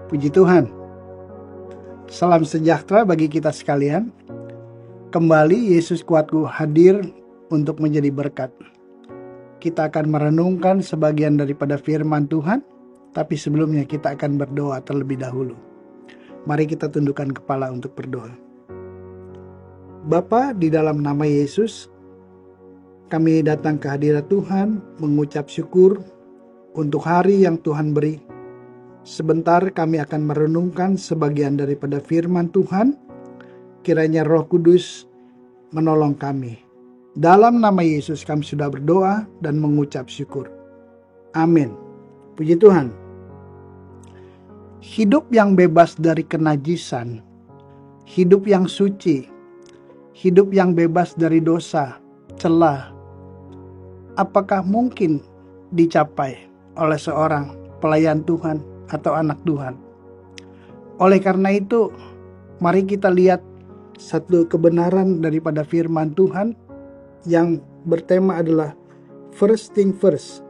Puji Tuhan. Salam sejahtera bagi kita sekalian. Kembali Yesus Kuatku hadir untuk menjadi berkat. Kita akan merenungkan sebagian daripada firman Tuhan, tapi sebelumnya kita akan berdoa terlebih dahulu. Mari kita tundukkan kepala untuk berdoa. Bapa, di dalam nama Yesus, kami datang ke hadirat Tuhan mengucap syukur untuk hari yang Tuhan beri. Sebentar kami akan merenungkan sebagian daripada firman Tuhan. Kiranya Roh Kudus menolong kami. Dalam nama Yesus kami sudah berdoa dan mengucap syukur. Amin. Puji Tuhan. Hidup yang bebas dari kenajisan, hidup yang suci, hidup yang bebas dari dosa, celah, apakah mungkin dicapai oleh seorang pelayan Tuhan atau anak Tuhan? Oleh karena itu, mari kita lihat satu kebenaran daripada firman Tuhan yang bertema adalah first thing first.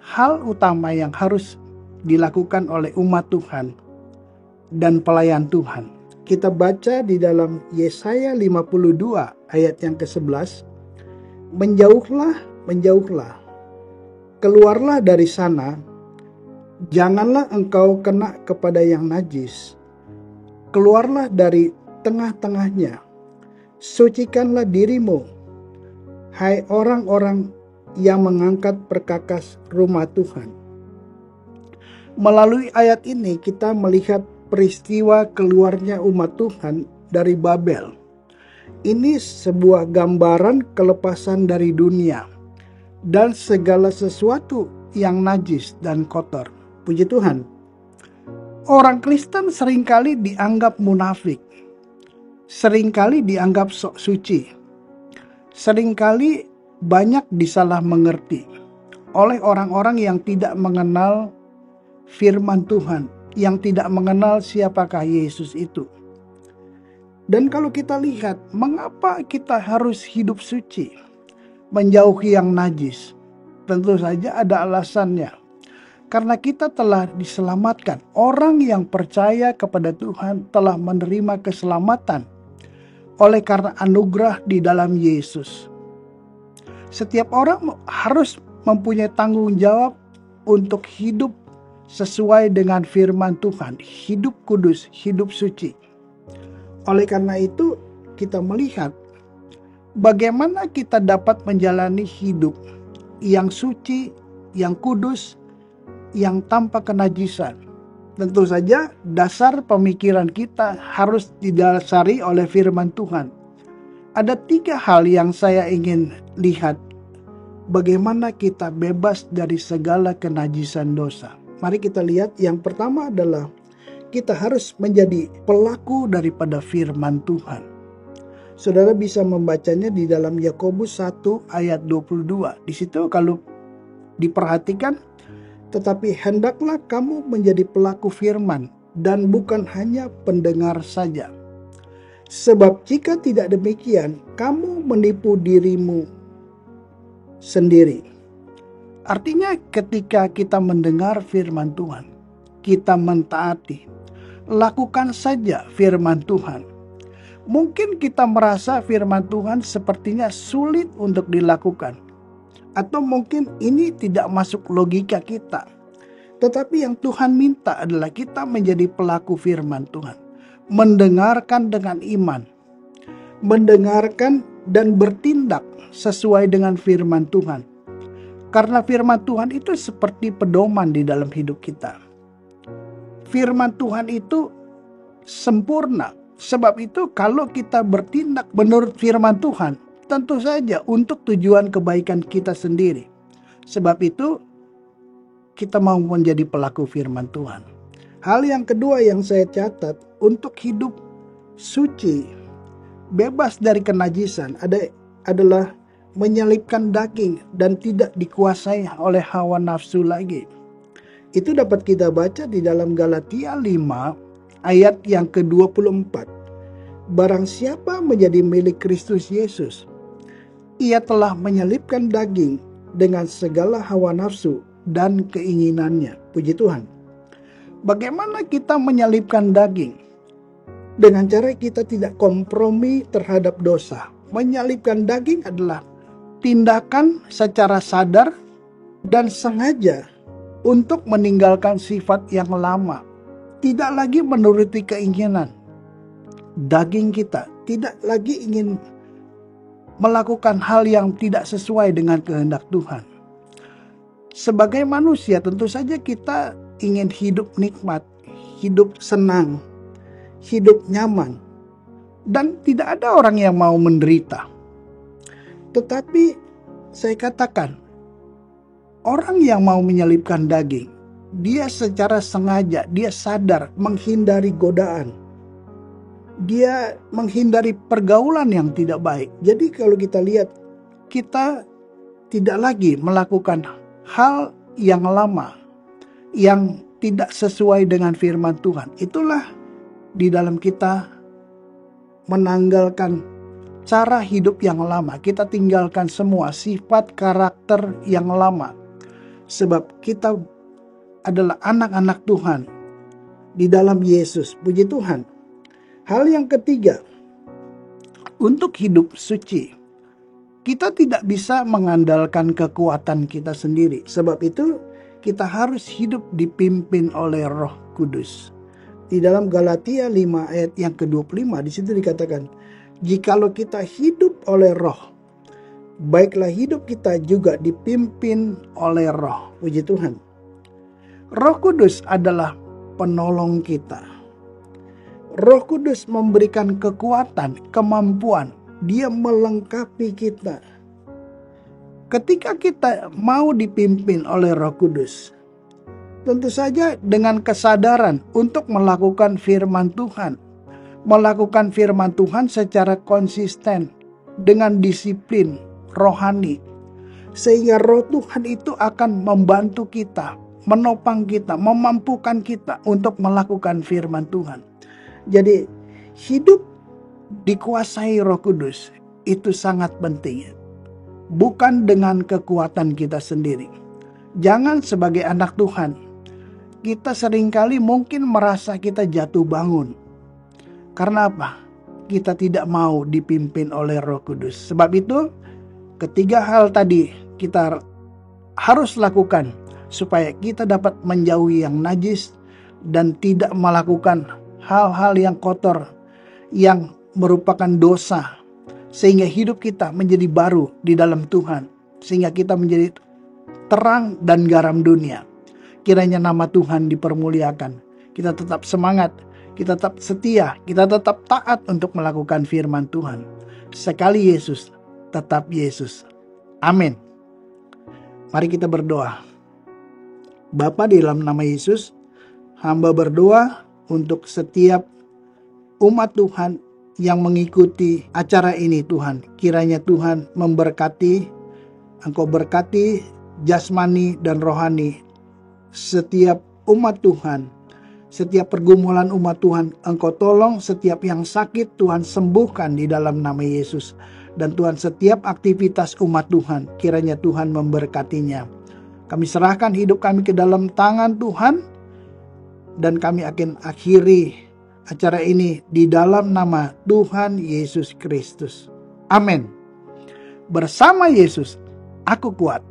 Hal utama yang harus dilakukan oleh umat Tuhan dan pelayan Tuhan. Kita baca di dalam Yesaya 52 ayat yang ke-11. Menjauhlah, menjauhlah, keluarlah dari sana. Janganlah engkau kena kepada yang najis. Keluarlah dari tengah-tengahnya. Sucikanlah dirimu, hai orang-orang yang mengangkat perkakas rumah Tuhan. Melalui ayat ini kita melihat peristiwa keluarnya umat Tuhan dari Babel. Ini sebuah gambaran kelepasan dari dunia dan segala sesuatu yang najis dan kotor. Puji Tuhan. Orang Kristen seringkali dianggap munafik. Seringkali dianggap sok suci. Seringkali banyak disalah mengerti oleh orang-orang yang tidak mengenal firman Tuhan, yang tidak mengenal siapakah Yesus itu. Dan kalau kita lihat, mengapa kita harus hidup suci, menjauhi yang najis? Tentu saja ada alasannya. Karena kita telah diselamatkan. Orang yang percaya kepada Tuhan telah menerima keselamatan oleh karena anugerah di dalam Yesus. Setiap orang harus mempunyai tanggung jawab untuk hidup sesuai dengan firman Tuhan. Hidup kudus, hidup suci. Oleh karena itu kita melihat bagaimana kita dapat menjalani hidup yang suci, yang kudus, yang tanpa kenajisan. Tentu saja dasar pemikiran kita harus didasari oleh firman Tuhan. Ada 3 hal yang saya ingin lihat bagaimana kita bebas dari segala kenajisan dosa. Mari kita lihat, yang pertama adalah kita harus menjadi pelaku daripada firman Tuhan. Saudara bisa membacanya di dalam Yakobus 1 ayat 22. Di situ kalau diperhatikan, tetapi hendaklah kamu menjadi pelaku firman dan bukan hanya pendengar saja. Sebab jika tidak demikian, kamu menipu dirimu sendiri. Artinya ketika kita mendengar firman Tuhan, kita mentaati, lakukan saja firman Tuhan. Mungkin kita merasa firman Tuhan sepertinya sulit untuk dilakukan. Atau mungkin ini tidak masuk logika kita. Tetapi yang Tuhan minta adalah kita menjadi pelaku firman Tuhan. Mendengarkan dengan iman. Mendengarkan dan bertindak sesuai dengan firman Tuhan. Karena firman Tuhan itu seperti pedoman di dalam hidup kita. Firman Tuhan itu sempurna. Sebab itu kalau kita bertindak menurut firman Tuhan, tentu saja untuk tujuan kebaikan kita sendiri. Sebab itu kita mau menjadi pelaku firman Tuhan. Hal yang kedua yang saya catat, untuk hidup suci, bebas dari kenajisan, adalah menyelipkan daging dan tidak dikuasai oleh hawa nafsu lagi. Itu dapat kita baca di dalam Galatia 5 ayat yang ke-24. Barang siapa menjadi milik Kristus Yesus, ia telah menyelipkan daging dengan segala hawa nafsu dan keinginannya. Puji Tuhan. Bagaimana kita menyalibkan daging? Dengan cara kita tidak kompromi terhadap dosa. Menyalibkan daging adalah tindakan secara sadar dan sengaja untuk meninggalkan sifat yang lama. Tidak lagi menuruti keinginan daging kita. Tidak lagi ingin melakukan hal yang tidak sesuai dengan kehendak Tuhan. Sebagai manusia tentu saja kita ingin hidup nikmat, hidup senang, hidup nyaman. Dan tidak ada orang yang mau menderita. Tetapi saya katakan, orang yang mau menyalibkan daging, dia secara sengaja, dia sadar menghindari godaan. Dia menghindari pergaulan yang tidak baik. Jadi kalau kita lihat, kita tidak lagi melakukan hal yang lama, yang tidak sesuai dengan firman Tuhan. Itulah di dalam kita menanggalkan cara hidup yang lama. Kita tinggalkan semua sifat karakter yang lama. Sebab kita adalah anak-anak Tuhan di dalam Yesus. Puji Tuhan. Hal yang ketiga, untuk hidup suci, kita tidak bisa mengandalkan kekuatan kita sendiri. Sebab itu kita harus hidup dipimpin oleh Roh Kudus. Di dalam Galatia 5 ayat yang ke-25 di situ dikatakan, jikalau kita hidup oleh Roh, baiklah hidup kita juga dipimpin oleh Roh. Puji Tuhan. Roh Kudus adalah penolong kita. Roh Kudus memberikan kekuatan, kemampuan. Dia melengkapi kita. Ketika kita mau dipimpin oleh Roh Kudus, tentu saja dengan kesadaran untuk melakukan firman Tuhan. Melakukan firman Tuhan secara konsisten dengan disiplin rohani. Sehingga Roh Tuhan itu akan membantu kita, menopang kita, memampukan kita untuk melakukan firman Tuhan. Jadi hidup dikuasai Roh Kudus itu sangat penting. Bukan dengan kekuatan kita sendiri. Jangan sebagai anak Tuhan, kita seringkali mungkin merasa kita jatuh bangun. Karena apa? Kita tidak mau dipimpin oleh Roh Kudus. Sebab itu, ketiga hal tadi kita harus lakukan supaya kita dapat menjauhi yang najis dan tidak melakukan hal-hal yang kotor yang merupakan dosa, sehingga hidup kita menjadi baru di dalam Tuhan, sehingga kita menjadi terang dan garam dunia. Kiranya nama Tuhan dipermuliakan. Kita tetap semangat, kita tetap setia, kita tetap taat untuk melakukan firman Tuhan. Sekali Yesus, tetap Yesus. Amin. Mari kita berdoa. Bapa, di dalam nama Yesus, hamba berdoa untuk setiap umat Tuhan yang mengikuti acara ini Tuhan. Kiranya Tuhan memberkati, Engkau berkati jasmani dan rohani setiap umat Tuhan. Setiap pergumulan umat Tuhan, Engkau tolong. Setiap yang sakit Tuhan sembuhkan di dalam nama Yesus. Dan Tuhan, setiap aktivitas umat Tuhan, kiranya Tuhan memberkatinya. Kami serahkan hidup kami ke dalam tangan Tuhan. Dan kami akan akhiri acara ini di dalam nama Tuhan Yesus Kristus. Amin. Bersama Yesus, aku kuat.